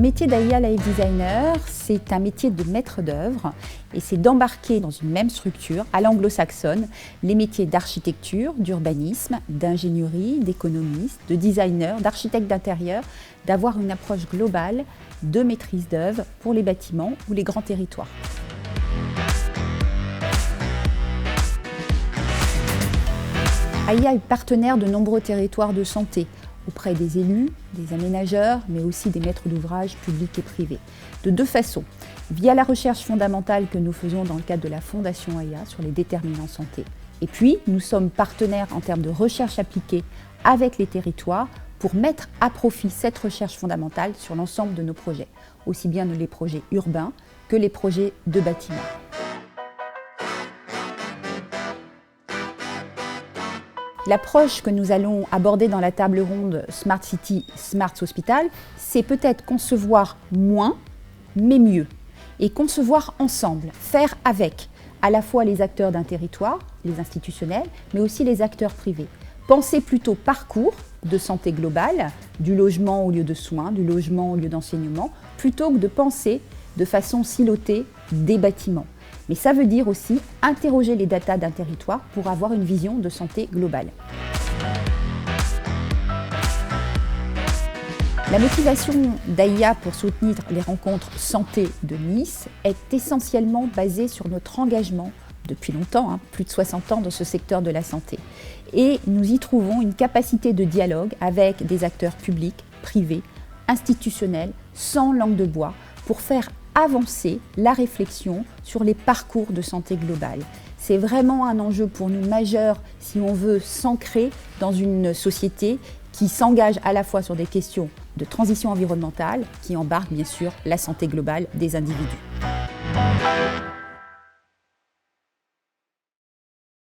Le métier d'AIA Life Designer, c'est un métier de maître d'œuvre et c'est d'embarquer dans une même structure, à l'anglo-saxonne, les métiers d'architecture, d'urbanisme, d'ingénierie, d'économiste, de designer, d'architecte d'intérieur, d'avoir une approche globale de maîtrise d'œuvre pour les bâtiments ou les grands territoires. AIA est partenaire de nombreux territoires de santé, auprès des élus, des aménageurs, mais aussi des maîtres d'ouvrage publics et privés. De deux façons, via la recherche fondamentale que nous faisons dans le cadre de la Fondation AIA sur les déterminants santé. Et puis, nous sommes partenaires en termes de recherche appliquée avec les territoires pour mettre à profit cette recherche fondamentale sur l'ensemble de nos projets, aussi bien les projets urbains que les projets de bâtiments. L'approche que nous allons aborder dans la table ronde Smart City, Smart Hospital, c'est peut-être concevoir moins, mais mieux. Et concevoir ensemble, faire avec, à la fois les acteurs d'un territoire, les institutionnels, mais aussi les acteurs privés. Penser plutôt parcours de santé globale, du logement au lieu de soins, du logement au lieu d'enseignement, plutôt que de penser de façon silotée des bâtiments. Mais ça veut dire aussi interroger les datas d'un territoire pour avoir une vision de santé globale. La motivation d'AIA pour soutenir les rencontres santé de Nice est essentiellement basée sur notre engagement depuis longtemps, plus de 60 ans dans ce secteur de la santé. Et nous y trouvons une capacité de dialogue avec des acteurs publics, privés, institutionnels, sans langue de bois, pour faire avancer la réflexion sur les parcours de santé globale. C'est vraiment un enjeu pour nous majeur si on veut s'ancrer dans une société qui s'engage à la fois sur des questions de transition environnementale, qui embarquent bien sûr la santé globale des individus.